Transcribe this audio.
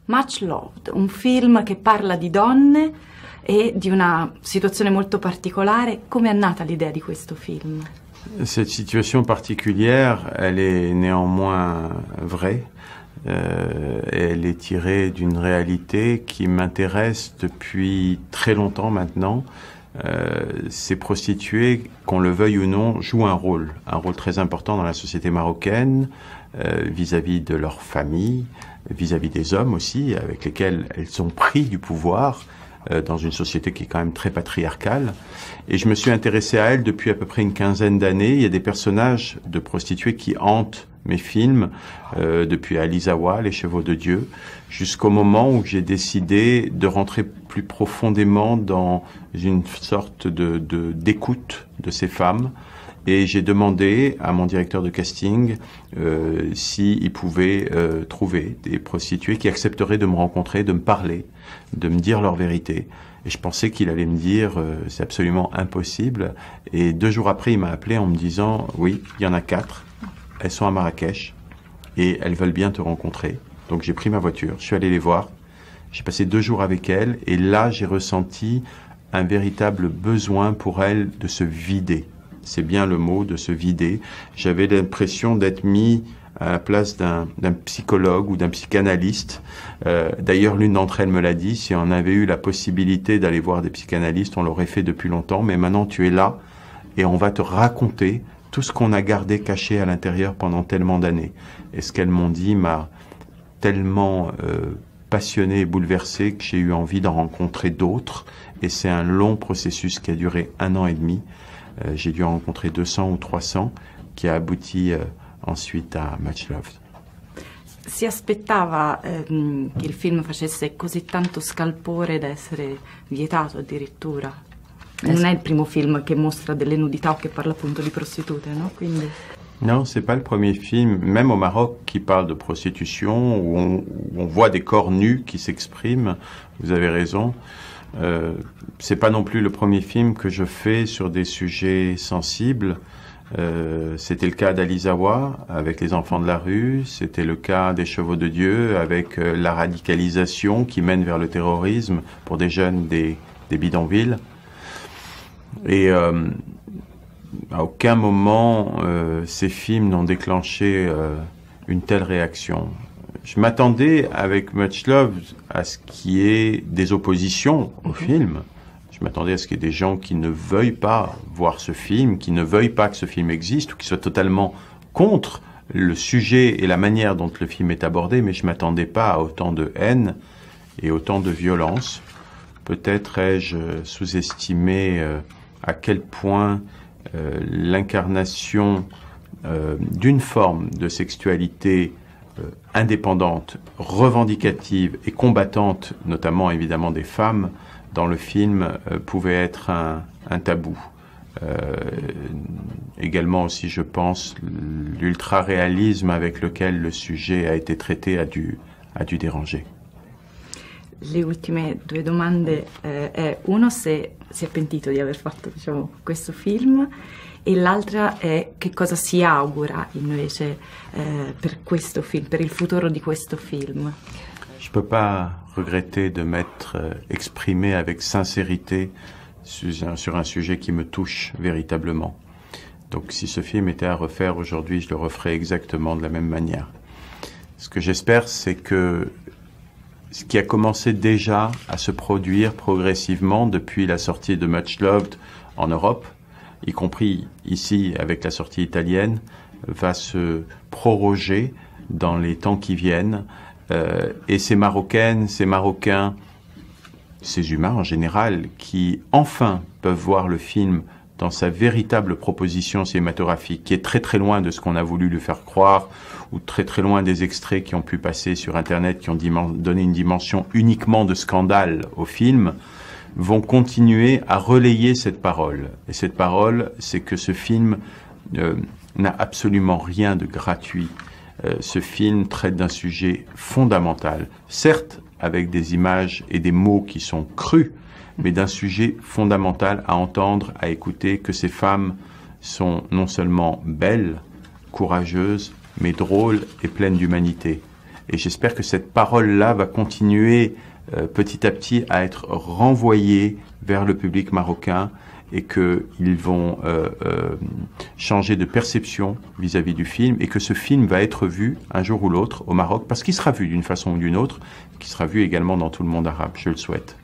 Much Loved, un film che parla di donne e di una situazione molto particolare. Come è nata l'idea di questo film? Cette situation particulière, elle est néanmoins vraie. Elle est tirée d'une réalité qui m'intéresse depuis très longtemps maintenant. Ces prostituées, qu'on le veuille ou non, jouent un rôle très important dans la société marocaine, vis-à-vis de leur famille, vis-à-vis des hommes aussi, avec lesquels elles ont pris du pouvoir, dans une société qui est quand même très patriarcale. Et je me suis intéressé à elles depuis à peu près une quinzaine d'années. Il y a des personnages de prostituées qui hantent mes films, depuis Alizawa, Les Chevaux de Dieu, jusqu'au moment où j'ai décidé de rentrer plus profondément dans une sorte d'écoute de ces femmes. Et j'ai demandé à mon directeur de casting s'il pouvait trouver des prostituées qui accepteraient de me rencontrer, de me parler, de me dire leur vérité. Et je pensais qu'il allait me dire c'est absolument impossible. Et 2 jours après, il m'a appelé en me disant oui, il y en a 4. Elles sont à Marrakech et elles veulent bien te rencontrer. Donc j'ai pris ma voiture, je suis allé les voir. J'ai passé 2 jours avec elles et là j'ai ressenti un véritable besoin pour elles de se vider. C'est bien le mot, de se vider. J'avais l'impression d'être mis à la place d'un psychologue ou d'un psychanalyste. D'ailleurs, l'une d'entre elles me l'a dit, si on avait eu la possibilité d'aller voir des psychanalystes, on l'aurait fait depuis longtemps, mais maintenant tu es là et on va te raconter tout ce qu'on a gardé caché à l'intérieur pendant tellement d'années. Et ce qu'elles m'ont dit m'a tellement passionné et bouleversé que j'ai eu envie d'en rencontrer d'autres. Et c'est un long processus qui a duré 1 an et demi. J'ai dû en rencontrer 200 ou 300, qui a abouti ensuite a Much Loved. Si aspettava che il film facesse così tanto scalpore da essere vietato addirittura? Non è il primo film che mostra delle nudità o che parla appunto di prostitute, no? Quindi... Non, c'est pas le premier film, même au Maroc, qui parle de prostitution, où on voit des corps nus qui s'expriment. Vous avez raison. C'est pas non plus le premier film que je fais sur des sujets sensibles. C'était le cas d'Alizawa avec les enfants de la rue, c'était le cas des Chevaux de Dieu avec la radicalisation qui mène vers le terrorisme pour des jeunes des bidonvilles. Et à aucun moment ces films n'ont déclenché une telle réaction. Je m'attendais avec Much Love à ce qu'il y ait des oppositions au film. Je m'attendais à ce qu'il y ait des gens qui ne veuillent pas voir ce film, qui ne veuillent pas que ce film existe, ou qui soient totalement contre le sujet et la manière dont le film est abordé, mais je ne m'attendais pas à autant de haine et autant de violence. Peut-être ai-je sous-estimé à quel point l'incarnation d'une forme de sexualité indépendante, revendicative et combattante, notamment évidemment des femmes, dans le film pouvait être un tabou. Également aussi, je pense, l'ultra-réalisme avec lequel le sujet a été traité a dû déranger. Le ultime 2 domande è uno se si è pentito di aver fatto questo film e l'altra è che cosa si augura invece per questo film, per il futuro di questo film. Je peux pas regretter de m'être exprimé avec sincérité sur un sujet qui me touche véritablement. Donc si ce film était à refaire aujourd'hui, je le referais exactement de la même manière. Ce que j'espère, c'est que ce qui a commencé déjà à se produire progressivement depuis la sortie de Much Loved en Europe, y compris ici avec la sortie italienne, va se proroger dans les temps qui viennent. Et ces Marocaines, ces Marocains, ces humains en général, qui enfin peuvent voir le film dans sa véritable proposition cinématographique, qui est très très loin de ce qu'on a voulu lui faire croire, ou très très loin des extraits qui ont pu passer sur Internet, qui ont donné une dimension uniquement de scandale au film, vont continuer à relayer cette parole. Et cette parole, c'est que ce film n'a absolument rien de gratuit. Ce film traite d'un sujet fondamental, certes avec des images et des mots qui sont crus, mais d'un sujet fondamental à entendre, à écouter, que ces femmes sont non seulement belles, courageuses, mais drôles et pleines d'humanité. Et j'espère que cette parole-là va continuer petit à petit à être renvoyée vers le public marocain et qu'ils vont changer de perception vis-à-vis du film et que ce film va être vu un jour ou l'autre au Maroc, parce qu'il sera vu d'une façon ou d'une autre, qu'il sera vu également dans tout le monde arabe, je le souhaite.